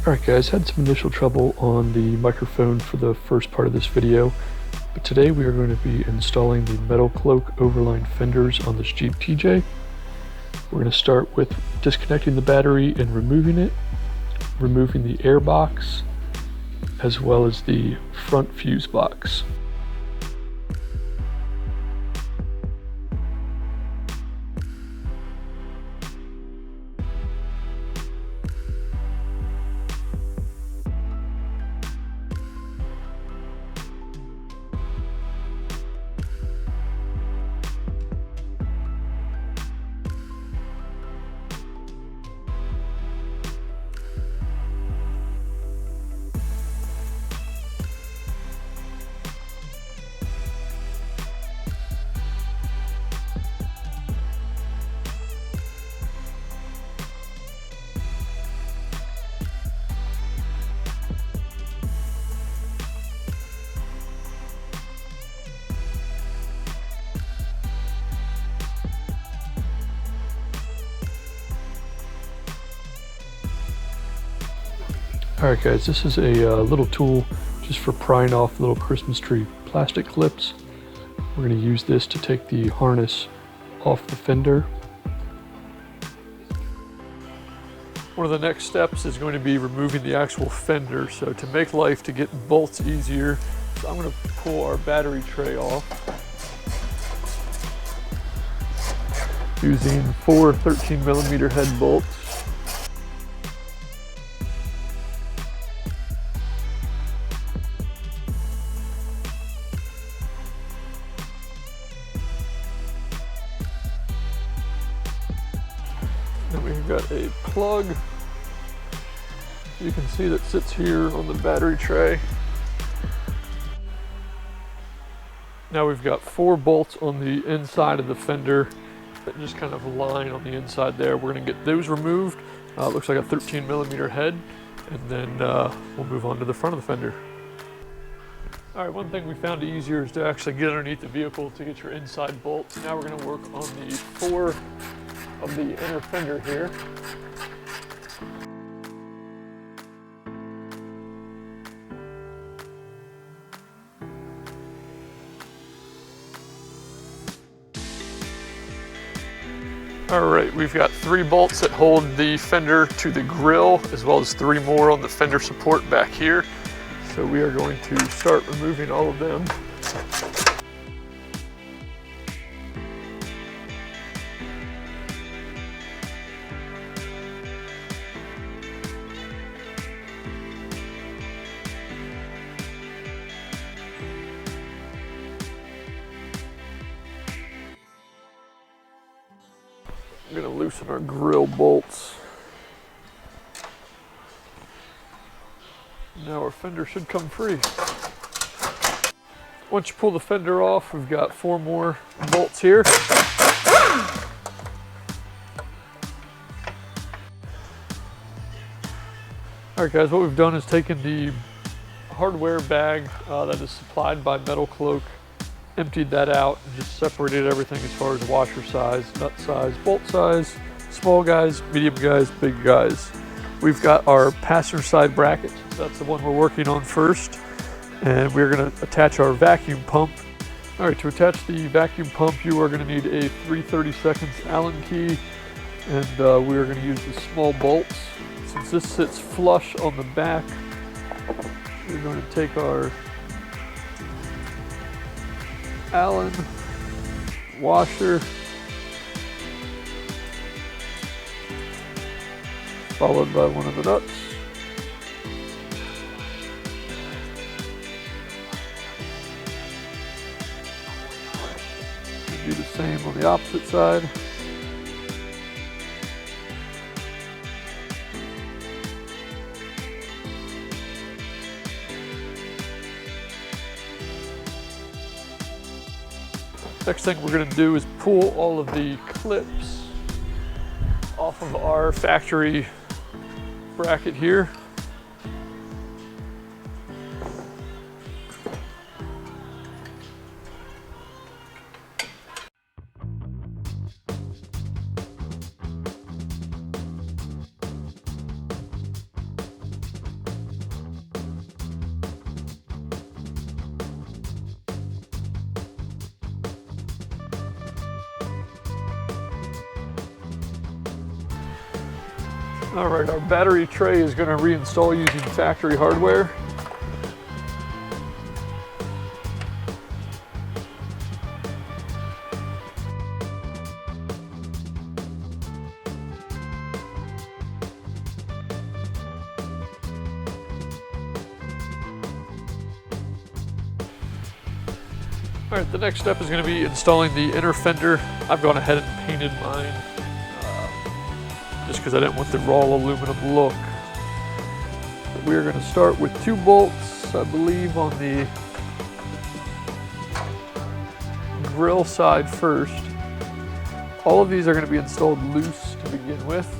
Alright guys, had some initial trouble on the microphone for the first part of this video, but today we are going to be installing the metal Cloak overline fenders on this Jeep TJ. We're going to start with disconnecting the battery and removing it, removing the air box, as well as the front fuse box. Alright guys, this is a little tool just for prying off little Christmas tree plastic clips. We're going to use this to take the harness off the fender. One of the next steps is going to be removing the actual fender. So to make life to get bolts easier, I'm going to pull our battery tray off using 4 13mm head bolts. Then we've got a plug, you can see, that sits here on the battery tray. Now we've got 4 bolts on the inside of the fender that just kind of line on the inside there. We're going to get those removed. It looks like a 13mm head, and then we'll move on to the front of the fender. All right, one thing we found easier is to actually get underneath the vehicle to get your inside bolts. Now we're going to work on the 4 of the inner fender here. All right, we've got 3 bolts that hold the fender to the grill, as well as 3 more on the fender support back here. So we are going to start removing all of them. I'm going to loosen our grill bolts. Now our fender should come free. Once you pull the fender off, we've got 4 more bolts here. Alright guys, what we've done is taken the hardware bag that is supplied by Metal Cloak, emptied that out, and just separated everything as far as washer size, nut size, bolt size, small guys, medium guys, big guys. We've got our passenger side bracket. That's the one we're working on first. And we're going to attach our vacuum pump. All right, to attach the vacuum pump, you are going to need a 3/32 Allen key. And we are going to use the small bolts. Since this sits flush on the back, we're going to take our Allen washer, followed by one of the nuts. Do the same on the opposite side. Next thing we're going to do is pull all of the clips off of our factory bracket here. All right, our battery tray is going to reinstall using factory hardware. All right, the next step is going to be installing the inner fender. I've gone ahead and painted mine just because I didn't want the raw aluminum look. But we're going to start with 2 bolts, I believe, on the grill side first. All of these are going to be installed loose to begin with.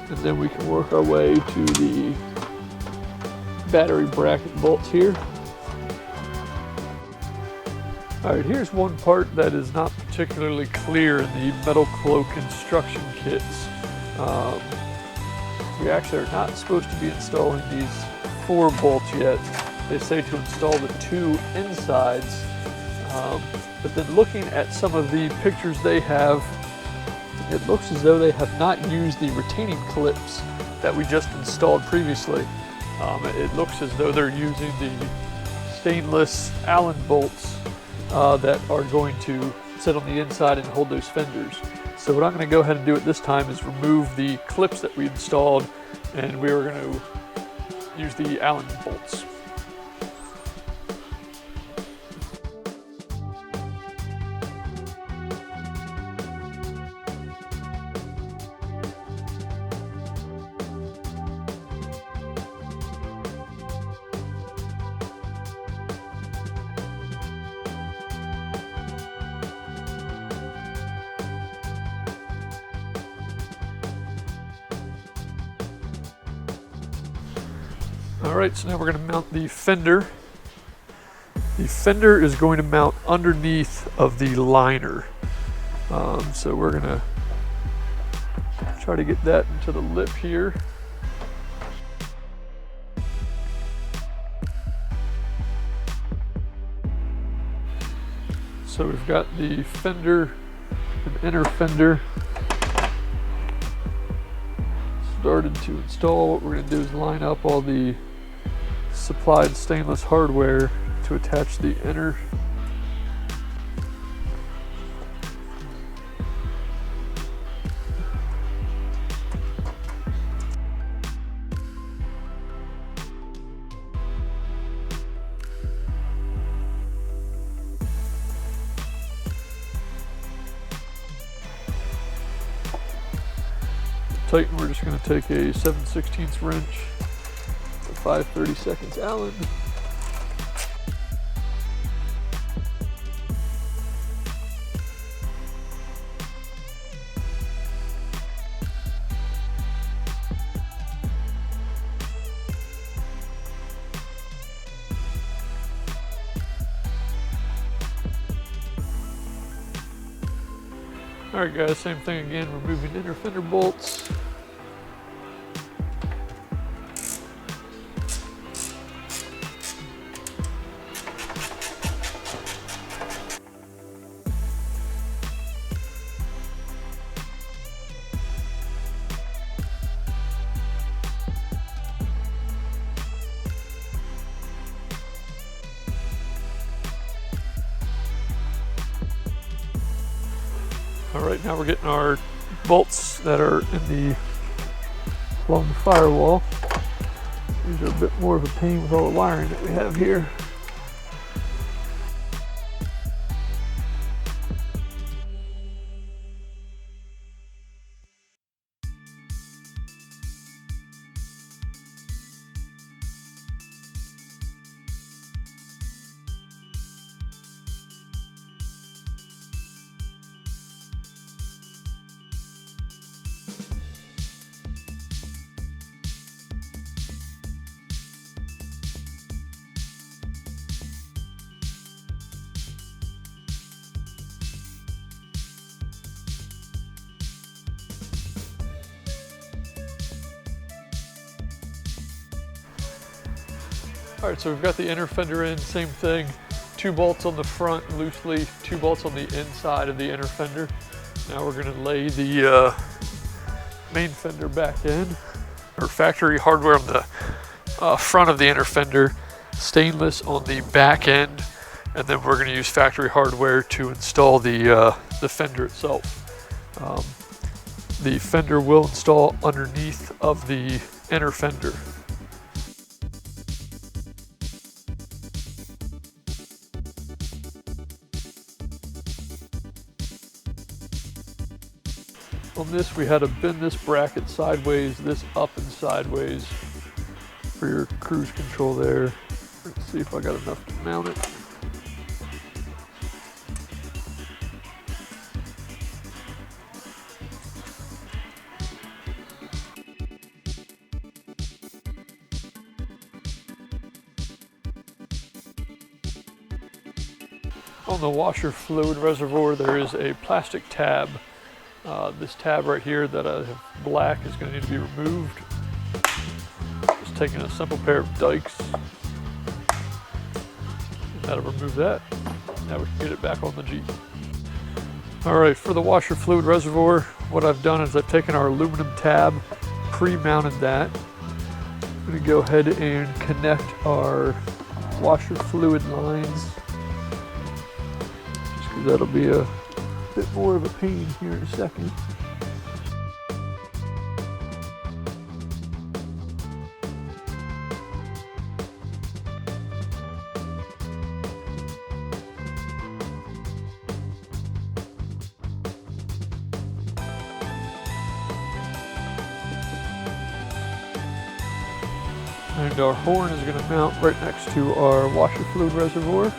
And then we can work our way to the battery bracket bolts here. All right, here's one part that is not particularly clear in the Metal Cloak instruction kits. We actually are not supposed to be installing these 4 bolts yet. They say to install the 2 insides, but then looking at some of the pictures they have, it looks as though they have not used the retaining clips that we just installed previously. It looks as though they're using the stainless Allen bolts that are going to sit on the inside and hold those fenders. So what I'm going to go ahead and do at this time is remove the clips that we installed, and we are going to use the Allen bolts. All right, so now we're going to mount the fender. The fender is going to mount underneath of the liner. So we're going to try to get that into the lip here. So we've got the fender and inner fender started to install. What we're going to do is line up all the supplied stainless hardware to attach the inner. Tighten, we're just going to take a 7/16 wrench, a 5/32 Allen. All right, guys, same thing again, removing inner fender bolts. All right, now we're getting our bolts that are along the firewall. These are a bit more of a pain with all the wiring that we have here. All right, so we've got the inner fender in, same thing. 2 bolts on the front loosely, 2 bolts on the inside of the inner fender. Now we're gonna lay the main fender back in. Our factory hardware on the front of the inner fender, stainless on the back end, and then we're gonna use factory hardware to install the fender itself. The fender will install underneath of the inner fender. On this, we had to bend this bracket sideways, this up and sideways for your cruise control there. Let's see if I got enough to mount it. On the washer fluid reservoir, there is a plastic tab. This tab right here that I have black is going to need to be removed. Just taking a simple pair of dikes. That'll remove that. Now we can get it back on the Jeep. Alright, for the washer fluid reservoir, what I've done is I've taken our aluminum tab, pre-mounted that. I'm going to go ahead and connect our washer fluid lines. Just because that'll be a bit more of a pain here in a second. And our horn is going to mount right next to our washer fluid reservoir.